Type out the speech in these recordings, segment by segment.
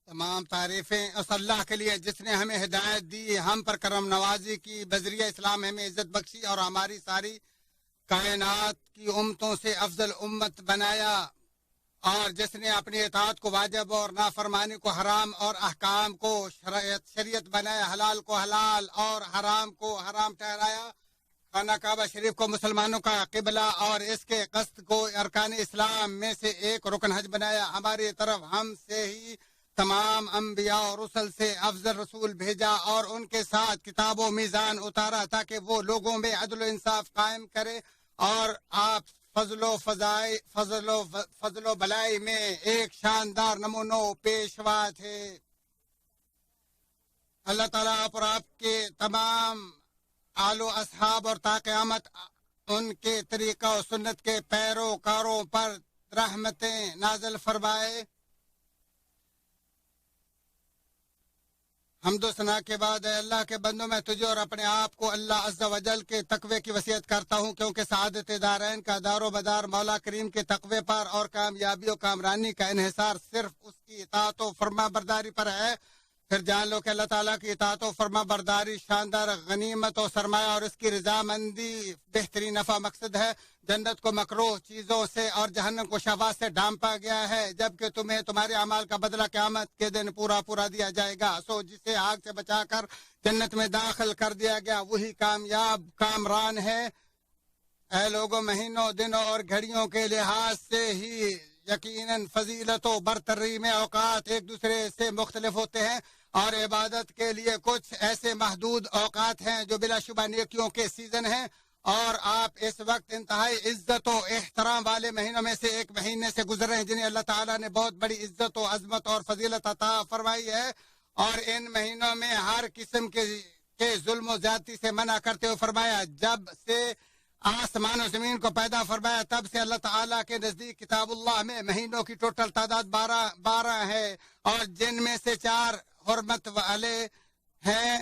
تمام تعریفیں اس اللہ کے لیے جس نے ہمیں ہدایت دی، ہم پر کرم نوازی کی، بذریعہ اسلام ہمیں عزت بخشی اور ہماری ساری کائنات کی امتوں سے افضل امت بنایا، اور جس نے اپنی اطاعت کو واجب اور نافرمانی کو حرام اور احکام کو شریعت بنایا، حلال کو حلال اور حرام کو حرام ٹھہرایا، خانہ کعبہ شریف کو مسلمانوں کا قبلہ اور اس کے قصد کو ارکان اسلام میں سے ایک رکن حج بنایا، ہماری طرف ہم سے ہی تمام انبیاء اور رسل سے افضل رسول بھیجا اور ان کے ساتھ کتاب و میزان اتارا تاکہ وہ لوگوں میں عدل و انصاف قائم کرے، اور آپ فضل و بلائی میں ایک شاندار نمونہ پیشوا تھے۔ اللہ تعالیٰ آپ اور آپ کے تمام آل و اصحاب اور تا قیامت ان کے طریقہ و سنت کے پیروکاروں پر رحمتیں نازل فرمائے۔ حمد و ثنا کے بعد اے اللہ کے بندوں، میں تجھے اور اپنے آپ کو اللہ عز و جل کے تقوی کی وصیت کرتا ہوں، کیونکہ سعادت دارین کا دار و مدار مولا کریم کے تقوی پر اور کامیابی و کامرانی کا انحصار صرف اس کی اطاعت و فرما برداری پر ہے۔ پھر جان لو کہ اللہ تعالیٰ کی اطاعت و فرما برداری شاندار غنیمت و سرمایہ اور اس کی رضامندی بہترین نفع مقصد ہے۔ جنت کو مکروہ چیزوں سے اور جہنم کو شہوات سے ڈھانپا گیا ہے، جبکہ تمہیں تمہارے اعمال کا بدلہ قیامت کے دن پورا دیا جائے گا۔ سو جسے آگ سے بچا کر جنت میں داخل کر دیا گیا وہی کامیاب کامران ہے۔ اے لوگوں، مہینوں، دنوں اور گھڑیوں کے لحاظ سے ہی یقیناً فضیلت و برتری میں اوقات ایک دوسرے سے مختلف ہوتے ہیں، اور عبادت کے لیے کچھ ایسے محدود اوقات ہیں جو بلا شبہ نیکیوں کے سیزن ہیں، اور آپ اس وقت انتہائی عزت و احترام والے مہینوں میں سے ایک مہینے سے گزر رہے ہیں جنہیں اللہ تعالیٰ نے بہت بڑی عزت و عظمت اور فضیلت عطا فرمائی ہے، اور ان مہینوں میں ہر قسم کے ظلم و زیادتی سے منع کرتے ہوئے فرمایا، جب سے آسمان و زمین کو پیدا فرمایا تب سے اللہ تعالیٰ کے نزدیک کتاب اللہ میں مہینوں کی ٹوٹل تعداد 12 ہے، اور جن میں سے 4 حرمت والے ہیں۔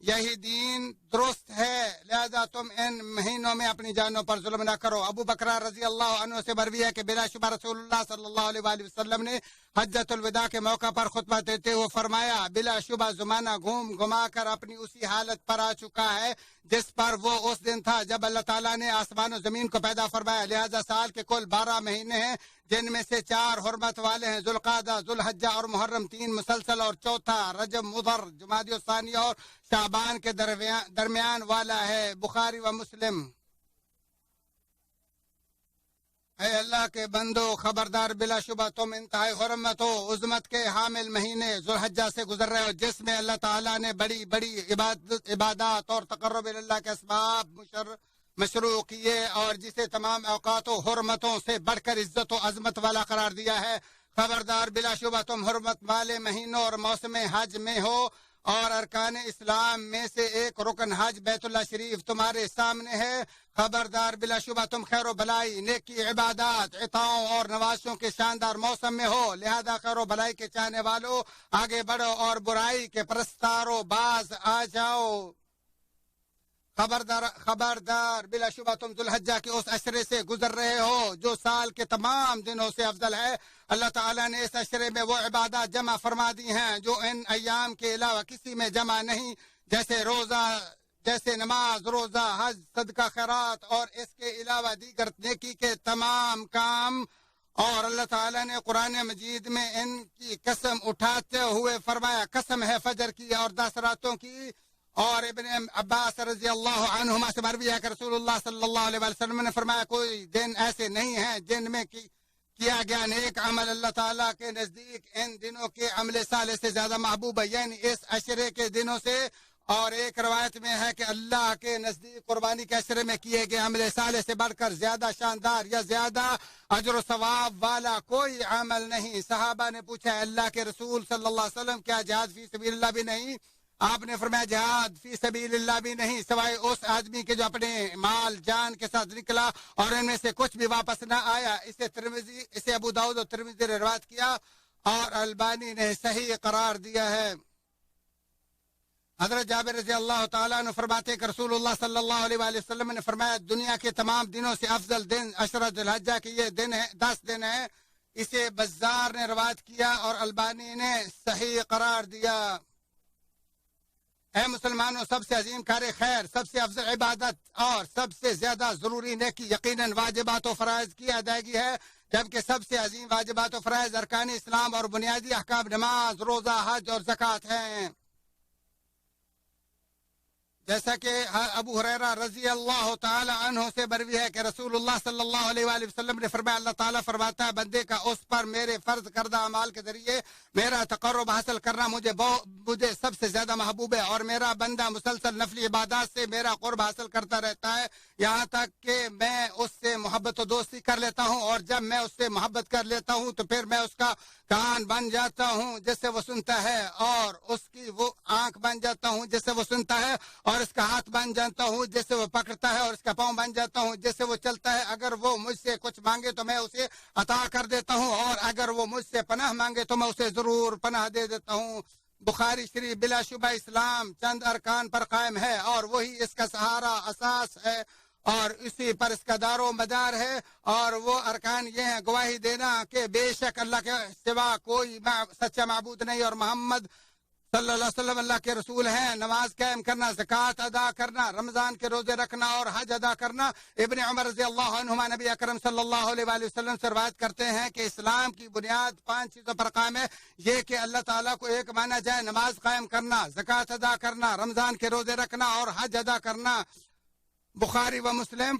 یہی دین درست ہے، لہذا تم ان مہینوں میں اپنی جانوں پر ظلم نہ کرو۔ ابو بکر رضی اللہ عنہ سے مروی ہے کہ بلا شبہ رسول اللہ صلی اللہ علیہ وآلہ وسلم نے حجۃ الوداع کے موقع پر خطبہ دیتے ہوئے فرمایا، بلا شبہ زمانہ گھما کر اپنی اسی حالت پر آ چکا ہے جس پر وہ اس دن تھا جب اللہ تعالیٰ نے آسمان و زمین کو پیدا فرمایا، لہذا سال کے کل 12 مہینے ہیں جن میں سے 4 حرمت والے ہیں، ذوالقعدہ، ذوالحجہ اور محرم 3 مسلسل، اور چوتھا رجب، مضر، جمادی الثانی اور شعبان کے درمیان والا ہے۔ بخاری و مسلم۔ اے اللہ کے بندو، خبردار، بلا شبہ تم انتہائی حرمت و عظمت کے حامل مہینے ذوالحجہ سے گزر رہے ہو، جس میں اللہ تعالیٰ نے بڑی بڑی عبادات اور تقرب اللہ کے اسباب مشروع کیے، اور جسے تمام اوقات و حرمتوں سے بڑھ کر عزت و عظمت والا قرار دیا ہے۔ خبردار، بلا شبہ تم حرمت والے مہینوں اور موسم حج میں ہو، اور ارکان اسلام میں سے ایک رکن حج بیت اللہ شریف تمہارے سامنے ہے۔ خبردار، بلا شبہ تم خیر و بلائی، نیکی، عبادات، عطاؤں اور نوازشوں کے شاندار موسم میں ہو، لہذا خیر و بلائی کے چاہنے والوں آگے بڑھو اور برائی کے پرستاروں باز آ جاؤ۔ خبردار، بلا شبہ تم ذوالحجہ کے اس عشرے سے گزر رہے ہو جو سال کے تمام دنوں سے افضل ہے۔ اللہ تعالیٰ نے اس عشرے میں وہ عبادات جمع فرما دی ہیں جو ان ایام کے علاوہ کسی میں جمع نہیں، جیسے نماز، روزہ، حج، صدقہ خیرات، اور اس کے علاوہ دیگر نیکی کے تمام کام۔ اور اللہ تعالیٰ نے قرآن مجید میں ان کی قسم اٹھاتے ہوئے فرمایا، قسم ہے فجر کی اور 10 راتوں کی۔ اور ابن عباس رضی اللہ عنہما سے مروی ہے کہ رسول اللہ صلی اللہ علیہ وسلم نے فرمایا، کوئی دن ایسے نہیں ہیں جن میں کیا گیا نیک عمل اللہ تعالیٰ کے نزدیک ان دنوں کے عمل صالح سے زیادہ محبوب ہے، یعنی اس عشرے کے دنوں سے۔ اور ایک روایت میں ہے کہ اللہ کے نزدیک قربانی کے عشرے میں کیے گئے عمل صالح سے بڑھ کر زیادہ شاندار یا زیادہ اجر و ثواب والا کوئی عمل نہیں۔ صحابہ نے پوچھا، اللہ کے رسول صلی اللہ علیہ وسلم، کیا جہاد فی سبیل اللہ بھی نہیں؟ آپ نے فرمایا، جہاد فی سبیل اللہ بھی نہیں، سوائے اس آدمی کے جو اپنے مال جان کے ساتھ نکلا اور ان میں سے کچھ بھی واپس نہ آیا۔ اسے ابو داؤد اور ترمذی نے روایت کیا اور البانی نے صحیح قرار دیا ہے۔ حضرت جابر رضی اللہ تعالیٰ عنہ فرماتے کہ رسول اللہ صلی اللہ علیہ وآلہ وسلم نے فرمایا، دنیا کے تمام دنوں سے افضل دن عشرہ ذوالحجہ کے یہ دن ہے، 10 دن ہیں۔ اسے بزار نے روایت کیا اور البانی نے صحیح قرار دیا۔ اے مسلمانوں، سب سے عظیم کار خیر، سب سے افضل عبادت اور سب سے زیادہ ضروری نیکی یقیناً واجبات و فرائض کی ادائیگی ہے، جبکہ سب سے عظیم واجبات و فرائض ارکان اسلام اور بنیادی احکام نماز، روزہ، حج اور زکوٰۃ ہیں۔ جیسا کہ ابو ہریرہ رضی اللہ تعالی عنہ سے مروی ہے کہ رسول اللہ صلی اللہ علیہ وآلہ وسلم نے فرمایا، اللہ تعالیٰ فرماتا ہے بندے کا اس پر میرے فرض کردہ اعمال کے ذریعے میرا تقرب حاصل کرنا مجھے سب سے زیادہ محبوب ہے، اور میرا بندہ مسلسل نفلی عبادات سے میرا قرب حاصل کرتا رہتا ہے یہاں تک کہ میں اس سے محبت و دوستی کر لیتا ہوں، اور جب میں اس سے محبت کر لیتا ہوں تو پھر میں اس کا کان بن جاتا ہوں جس سے وہ سنتا ہے، اور اس کی وہ آنکھ بن جاتا ہوں جس سے وہ سنتا ہے، اور اس کا ہاتھ بن جاتا ہوں جس سے وہ پکڑتا ہے، اور اس کا پاؤں بن جاتا ہوں جس سے وہ چلتا ہے۔ اگر وہ مجھ سے کچھ مانگے تو میں اسے عطا کر دیتا ہوں، اور اگر وہ مجھ سے پناہ مانگے تو میں اسے ضرور پناہ دے دیتا ہوں۔ بخاری شریف۔ بلا شبہ اسلام چند ارکان پر قائم ہے اور وہی اس کا سہارا اساس ہے اور اسی پر اس کا دار و مدار ہے، اور وہ ارکان یہ ہیں: گواہی دینا کہ بے شک اللہ کے سوا کوئی سچا معبود نہیں اور محمد صلی اللہ علیہ وسلم اللہ کے رسول ہیں، نماز قائم کرنا، زکوٰۃ ادا کرنا، رمضان کے روزے رکھنا اور حج ادا کرنا۔ ابن عمر رضی اللہ عنہما نبی اکرم صلی اللہ علیہ وآلہ وسلم سے روایت کرتے ہیں کہ اسلام کی بنیاد 5 چیزوں پر قائم ہے، یہ کہ اللہ تعالیٰ کو ایک مانا جائے، نماز قائم کرنا، زکوٰۃ ادا کرنا، رمضان کے روزے رکھنا اور حج ادا کرنا۔ بخاری و مسلم۔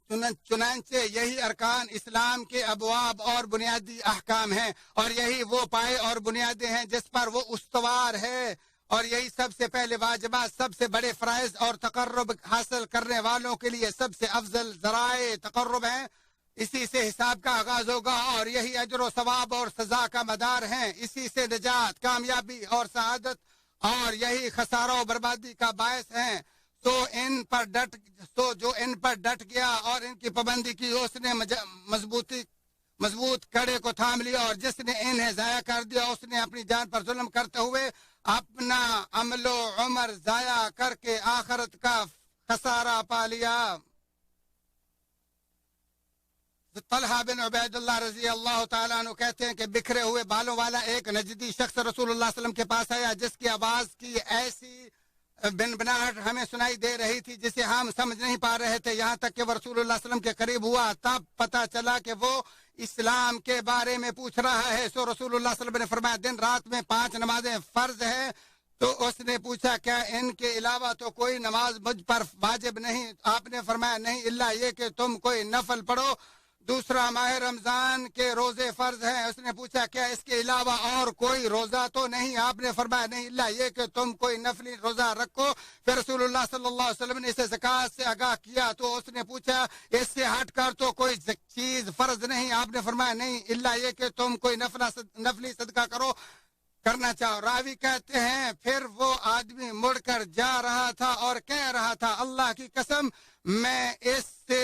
چنانچہ یہی ارکان اسلام کے ابواب اور بنیادی احکام ہیں، اور یہی وہ پائے اور بنیادیں ہیں جس پر وہ استوار ہے، اور یہی سب سے پہلے واجبات، سب سے بڑے فرائض اور تقرب حاصل کرنے والوں کے لیے سب سے افضل ذرائع تقرب ہیں۔ اسی سے حساب کا آغاز ہوگا اور یہی اجر و ثواب اور سزا کا مدار ہیں، اسی سے نجات، کامیابی اور سعادت، اور یہی خسارہ و بربادی کا باعث ہیں۔ جو ان پر ڈٹ گیا اور ان کی پابندی کی، اس نے مضبوط کڑے کو تھام لیا، اور جس نے انہیں ضائع کر دیا اس نے اپنی جان پر ظلم کرتے ہوئے اپنا عمل و عمر ضائع کر کے آخرت کا خسارہ پا لیا۔ طلحہ بن عبید اللہ رضی اللہ تعالیٰ عنہ کہتے ہیں کہ بکھرے ہوئے بالوں والا ایک نجدی شخص رسول اللہ صلی اللہ علیہ وسلم کے پاس آیا، جس کی آواز کی ایسی بنبناہٹ ہمیں سنائی دے رہی تھی جسے ہم سمجھ نہیں پا رہے تھے، یہاں تک کہ وہ رسول اللہ صلی اللہ علیہ وسلم کے قریب ہوا تب پتہ چلا کہ وہ اسلام کے بارے میں پوچھ رہا ہے۔ سو رسول اللہ صلی اللہ علیہ وسلم نے فرمایا، دن رات میں 5 نمازیں فرض ہیں۔ تو اس نے پوچھا، کیا ان کے علاوہ تو کوئی نماز مجھ پر واجب نہیں؟ آپ نے فرمایا، نہیں، الا یہ کہ تم کوئی نفل پڑھو۔ دوسرا، ماہ رمضان کے روزے فرض ہیں۔ اس نے پوچھا، کیا اس کے علاوہ اور کوئی روزہ تو نہیں؟ آپ نے فرمایا، نہیں، الا یہ کہ تم کوئی نفلی روزہ رکھو۔ پھر رسول اللہ صلی اللہ علیہ وسلم نے اسے زکوٰۃ سے آگاہ کیا تو اس نے پوچھا، اس سے ہٹ کر تو کوئی چیز فرض نہیں؟ آپ نے فرمایا، نہیں، الا یہ کہ تم کوئی نفلی صدقہ کرنا چاہو۔ راوی کہتے ہیں، پھر وہ آدمی مڑ کر جا رہا تھا اور کہہ رہا تھا، اللہ کی قسم میں اس سے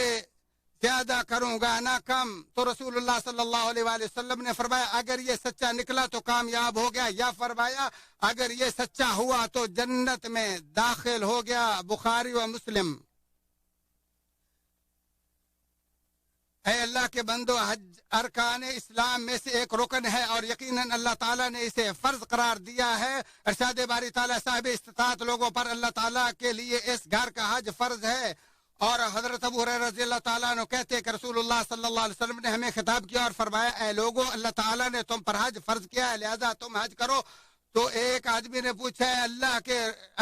زیادہ کروں گا نہ کم۔ تو رسول اللہ صلی اللہ علیہ وآلہ وسلم نے فرمایا، اگر یہ سچا نکلا تو کامیاب ہو گیا، یا فرمایا اگر یہ سچا ہوا تو جنت میں داخل ہو گیا۔ بخاری و مسلم۔ اے اللہ کے بندو، حج ارکان اسلام میں سے ایک رکن ہے اور یقیناً اللہ تعالیٰ نے اسے فرض قرار دیا ہے۔ ارشاد باری تعالیٰ، صاحب استطاعت لوگوں پر اللہ تعالیٰ کے لیے اس گھر کا حج فرض ہے۔ اور حضرت ابو ہریرہ رضی اللہ تعالیٰ عنہ کہتے ہیں کہ رسول اللہ صلی اللہ علیہ وسلم نے ہمیں خطاب کیا اور فرمایا، اے لوگو، اللہ تعالیٰ نے تم پر حج فرض کیا ہے، لہذا تم حج کرو۔ تو ایک آدمی نے پوچھا، اے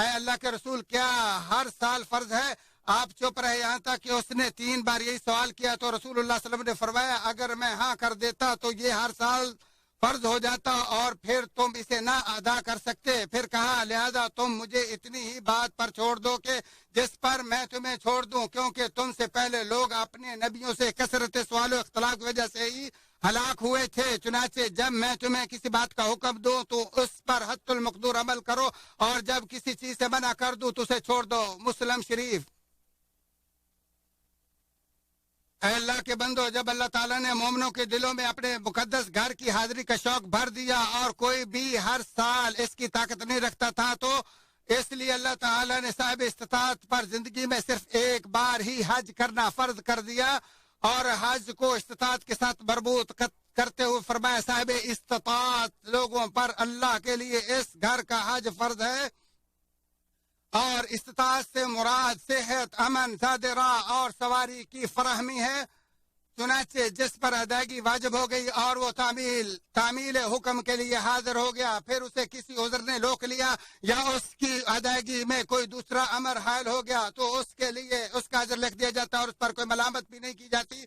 اللہ کے رسول، کیا ہر سال فرض ہے؟ آپ چپ رہے یہاں تک کہ اس نے 3 بار یہی سوال کیا۔ تو رسول اللہ صلی اللہ علیہ وسلم نے فرمایا، اگر میں ہاں کر دیتا تو یہ ہر سال فرض ہو جاتا اور پھر تم اسے نہ ادا کر سکتے۔ پھر کہا، لہذا تم مجھے اتنی ہی بات پر چھوڑ دو کہ جس پر میں تمہیں چھوڑ دوں، کیونکہ تم سے پہلے لوگ اپنے نبیوں سے کثرت سوال و اختلاف کی وجہ سے ہی ہلاک ہوئے تھے۔ چنانچہ جب میں تمہیں کسی بات کا حکم دوں تو اس پر حد المقدور عمل کرو، اور جب کسی چیز سے منع کر دوں تو اسے چھوڑ دو۔ مسلم شریف۔ اے اللہ کے بندو، جب اللہ تعالیٰ نے مومنوں کے دلوں میں اپنے مقدس گھر کی حاضری کا شوق بھر دیا اور کوئی بھی ہر سال اس کی طاقت نہیں رکھتا تھا، تو اس لیے اللہ تعالیٰ نے صاحب استطاعت پر زندگی میں صرف ایک بار ہی حج کرنا فرض کر دیا، اور حج کو استطاعت کے ساتھ مربوط کرتے ہوئے فرمایا صاحب استطاعت لوگوں پر اللہ کے لیے اس گھر کا حج فرض ہے، اور استطاعت سے مراد صحت، امن، زاد راہ اور سواری کی فراہمی ہے۔ چنانچہ جس پر ادائیگی واجب ہو گئی اور وہ تعمیل حکم کے لیے حاضر ہو گیا، پھر اسے کسی عذر نے روک لیا یا اس کی ادائیگی میں کوئی دوسرا امر حائل ہو گیا تو اس کے لیے اس کا اجر لکھ دیا جاتا اور اس پر کوئی ملامت بھی نہیں کی جاتی،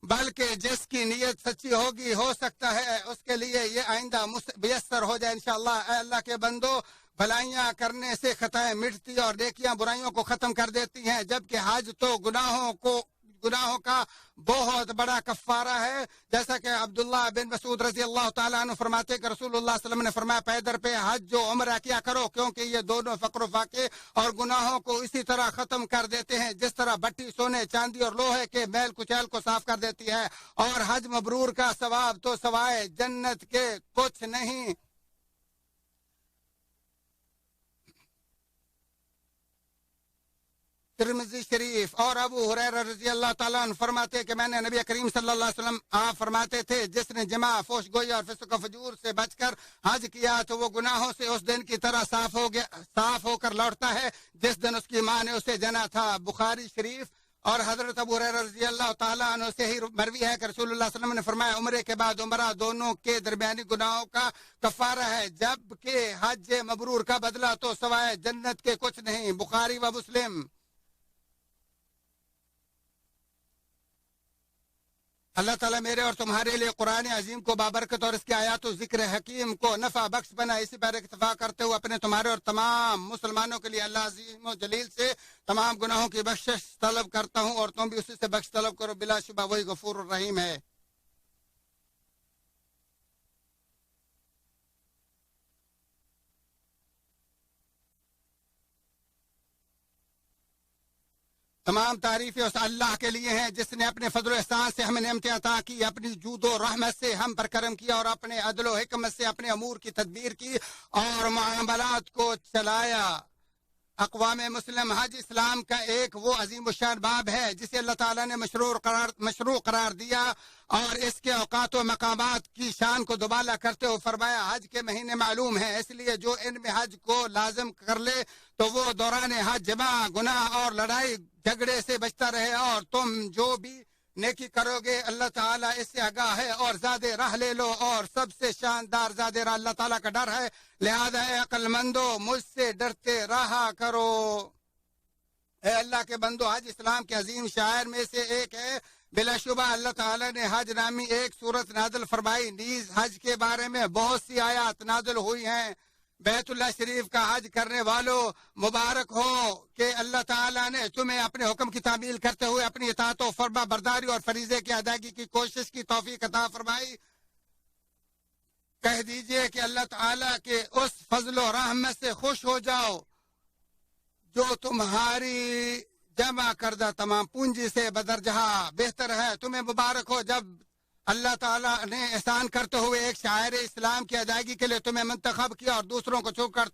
بلکہ جس کی نیت سچی ہوگی ہو سکتا ہے اس کے لیے یہ آئندہ میسر ہو جائے انشاءاللہ۔ اے اللہ کے بندو، بھلائیاں کرنے سے خطائیں مٹتی اور نیکیاں برائیوں کو ختم کر دیتی ہیں، جبکہ حج تو گناہوں کا بہت بڑا کفارہ ہے، جیسا کہ عبداللہ بن مسعود رضی اللہ تعالیٰ عنہ فرماتے کہ رسول اللہ صلی اللہ علیہ وسلم نے فرمایا پیدر پہ حج جو عمرہ کیا کرو، کیونکہ یہ دونوں فقر و فاقے اور گناہوں کو اسی طرح ختم کر دیتے ہیں جس طرح بٹی سونے، چاندی اور لوہے کے میل کچیل کو صاف کر دیتی ہے، اور حج مبرور کا ثواب تو سوائے جنت کے کچھ نہیں۔ ترمذی شریف اور ابو ہریرہ رضی اللہ تعالیٰ عنہ فرماتے کہ میں نے نبی کریم صلی اللہ علیہ وسلم آپ فرماتے تھے جس نے جماع، فحش گوئی اور فسق و فجور سے بچ کر حج کیا تو وہ گناہوں سے اس دن کی طرح صاف ہو کر لوٹتا ہے جس دن اس کی ماں نے اسے جنا تھا۔ بخاری شریف۔ اور حضرت ابو ہریرہ رضی اللہ تعالیٰ عنہ سے ہی مروی ہے کہ رسول اللہ صلی اللہ علیہ وسلم نے فرمایا عمرے کے بعد عمرہ دونوں کے درمیانی گناہوں کا کفارہ ہے، جبکہ حج مبرور کا بدلہ تو سوائے جنت کے کچھ نہیں۔ بخاری و مسلم۔ اللہ تعالیٰ میرے اور تمہارے لیے قرآن عظیم کو بابرکت اور اس کے آیات و ذکر حکیم کو نفع بخش بنا، اسی پر اکتفا کرتے ہوئے اپنے تمہارے اور تمام مسلمانوں کے لیے اللہ عظیم و جلیل سے تمام گناہوں کی بخشش طلب کرتا ہوں، اور تم بھی اسی سے بخش طلب کرو، بلا شبہ وہی غفور الرحیم ہے۔ تمام تعریفیں اس اللہ کے لیے ہیں جس نے اپنے فضل و احسان سے ہمیں نعمتیں عطا کی، اپنی جود و رحمت سے ہم پر کرم کیا اور اپنے عدل و حکمت سے اپنے امور کی تدبیر کی اور معاملات کو چلایا۔ اقوام مسلم حج اسلام کا ایک وہ عظیم الشان باب ہے جسے اللہ تعالیٰ نے مشروع قرار دیا، اور اس کے اوقات و مقامات کی شان کو دوبالا کرتے ہوئے فرمایا حج کے مہینے معلوم ہیں، اس لیے جو ان میں حج کو لازم کر لے تو وہ دوران حج جماع، گناہ اور لڑائی جھگڑے سے بچتا رہے، اور تم جو بھی نیکی کرو گے اللہ تعالیٰ اس سے آگاہ ہے، اور زیادہ راہ لے لو، اور سب سے شاندار زیادہ راہ اللہ تعالیٰ کا ڈر ہے، لہذا اے عقل مندو مجھ سے ڈرتے رہا کرو۔ اے اللہ کے بندو، حج اسلام کے عظیم شاعر میں سے ایک ہے، بلا شبہ اللہ تعالیٰ نے حج نامی ایک سورت نازل فرمائی، نیز حج کے بارے میں بہت سی آیات نازل ہوئی ہیں۔ بیت اللہ شریف کا حج کرنے والوں مبارک ہو کہ اللہ تعالیٰ نے تمہیں اپنے حکم کی تعمیل کرتے ہوئے اپنی اطاعت و فرما برداری اور فریضے کی ادائیگی کی کوشش کی توفیق عطا فرمائی۔ کہہ دیجئے کہ اللہ تعالیٰ کے اس فضل و رحمت سے خوش ہو جاؤ جو تمہاری جمع کردہ تمام پونجی سے بدرجہ بہتر ہے۔ تمہیں مبارک ہو جب اللہ تعالیٰ نے احسان کرتے ہوئے ایک شاعر اسلام کی ادائیگی کے لیے تمہیں منتخب کیا اور دوسروں کو چھوڑ کر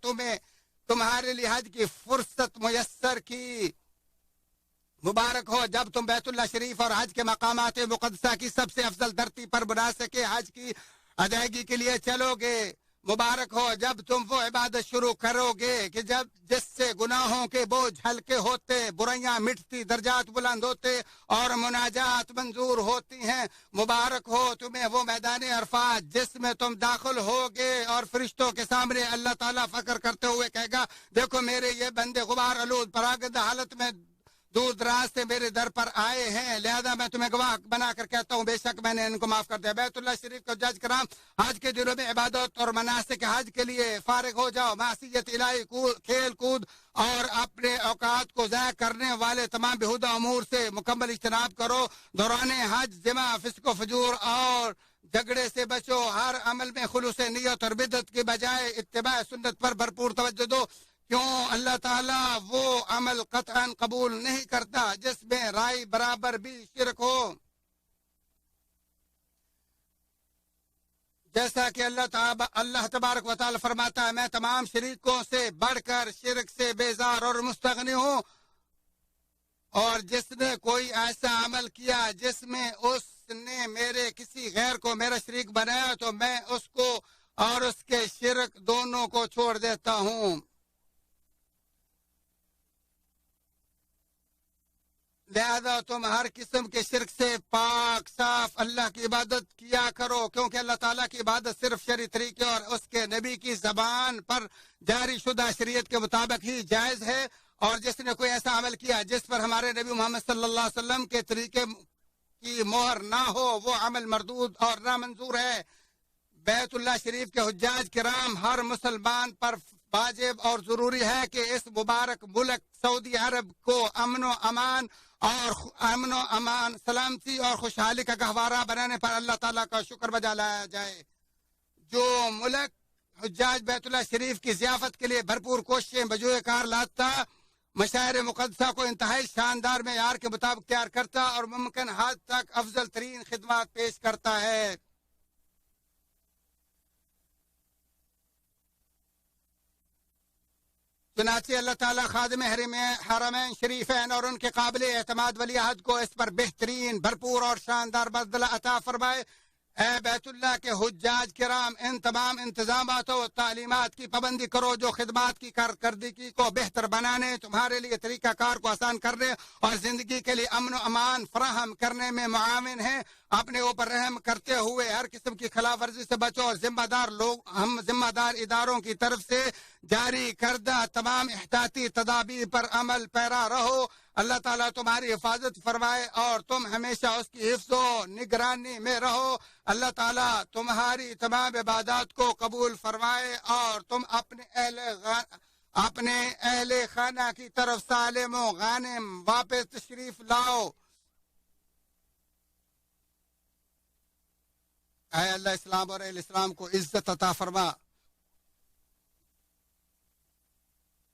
تمہارے لیے حج کی فرصت میسر کی۔ مبارک ہو جب تم بیت اللہ شریف اور حج کے مقامات مقدسہ کی سب سے افضل دھرتی پر بنا سکے حج کی ادائیگی کے لیے چلو گے۔ مبارک ہو جب تم وہ عبادت شروع کرو گے کہ جس سے گناہوں کے بوجھ ہلکے ہوتے، برائیاں مٹتی، درجات بلند ہوتے اور مناجات منظور ہوتی ہیں۔ مبارک ہو تمہیں وہ میدان عرفات جس میں تم داخل ہوگے اور فرشتوں کے سامنے اللہ تعالیٰ فخر کرتے ہوئے کہے گا دیکھو میرے یہ بندے غبار آلود پراگندہ حالت میں دور دراز سے میرے در پر آئے ہیں، لہذا میں تمہیں گواہ بنا کر کہتا ہوں بے شک میں نے ان کو معاف کر دیا۔ بیت اللہ شریف کو جج کرام حج کے دنوں میں عبادت اور مناسک حج کے لیے فارغ ہو جاؤ، معصیت الہی، کھیل کود اور اپنے اوقات کو ضائع کرنے والے تمام بیہودہ امور سے مکمل اجتناب کرو۔ دوران حج جماع، فسق و فجور اور جھگڑے سے بچو، ہر عمل میں خلوص نیت اور بدعت کے بجائے اتباع سنت پر بھرپور توجہ دو، کیوں اللہ تعالیٰ وہ عمل قطعاً قبول نہیں کرتا جس میں رائے برابر بھی شرک ہو۔ جیسا کہ اللہ تبارک و تعالی فرماتا ہے میں تمام شریکوں سے بڑھ کر شرک سے بیزار اور مستغنی ہوں۔ اور جس نے کوئی ایسا عمل کیا جس میں اس نے میرے کسی غیر کو میرا شریک بنایا تو میں اس کو اور اس کے شرک دونوں کو چھوڑ دیتا ہوں۔ لہذا تم ہر قسم کے شرک سے پاک صاف اللہ کی عبادت کیا کرو، کیونکہ اللہ تعالیٰ کی عبادت صرف شرعی طریقے اور اس کے نبی کی زبان پر جاری شدہ شریعت کے مطابق ہی جائز ہے، اور جس نے کوئی ایسا عمل کیا جس پر ہمارے نبی محمد صلی اللہ علیہ وسلم کے طریقے کی مہر نہ ہو وہ عمل مردود اور نامنظور ہے۔ بیت اللہ شریف کے حجاج کرام ہر مسلمان پر واجب اور ضروری ہے کہ اس مبارک ملک سعودی عرب کو امن و امان سلامتی اور خوشحالی کا گہوارہ بنانے پر اللہ تعالیٰ کا شکر بجا لایا جائے۔ جو ملک حجاج بیت اللہ شریف کی ضیافت کے لیے بھرپور کوششیں بجوئے کار لاتا، مشاعر مقدسہ کو انتہائی شاندار معیار کے مطابق تیار کرتا اور ممکن حد تک افضل ترین خدمات پیش کرتا ہے۔ چنانچہ اللہ تعالیٰ خادم حرمین شریفین اور ان کے قابل اعتماد ولی عہد کو اس پر بہترین بھرپور اور شاندار بدلہ عطا فرمائے۔ اے بیت اللہ کے حجاج کرام، ان تمام انتظامات و تعلیمات کی پابندی کرو جو خدمات کی کارکردگی کو بہتر بنانے، تمہارے لیے طریقہ کار کو آسان کرنے اور زندگی کے لیے امن و امان فراہم کرنے میں معاون ہیں۔ اپنے اوپر رحم کرتے ہوئے ہر قسم کی خلاف ورزی سے بچو اور ذمہ دار اداروں کی طرف سے جاری کردہ تمام احتیاطی تدابیر پر عمل پیرا رہو۔ اللہ تعالیٰ تمہاری حفاظت فرمائے اور تم ہمیشہ اس کی حفظ و نگرانی میں رہو۔ اللہ تعالیٰ تمہاری تمام عبادات کو قبول فرمائے اور تم اپنے اہل خانہ کی طرف سالم و غانم واپس تشریف لاؤ۔ اے اللہ اسلام اور اہل اسلام کو عزت عطا فرما۔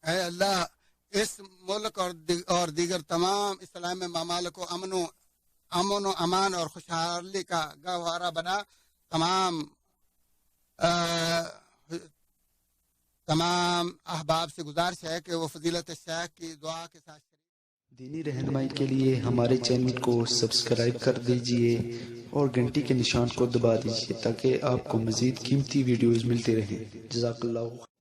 اے اللہ اس ملک اور دیگر تمام اسلامی ممالک کو امن و امان اور خوشحالی کا گہوارہ بنا۔ تمام احباب سے گزارش ہے کہ وہ فضیلت شیخ کی دعا کے ساتھ دینی رہنمائی کے لیے ہمارے چینل کو سبسکرائب کر دیجئے اور گھنٹی کے نشان کو دبا دیجئے تاکہ آپ کو مزید قیمتی ویڈیوز ملتے رہیں۔ جزاک اللہ۔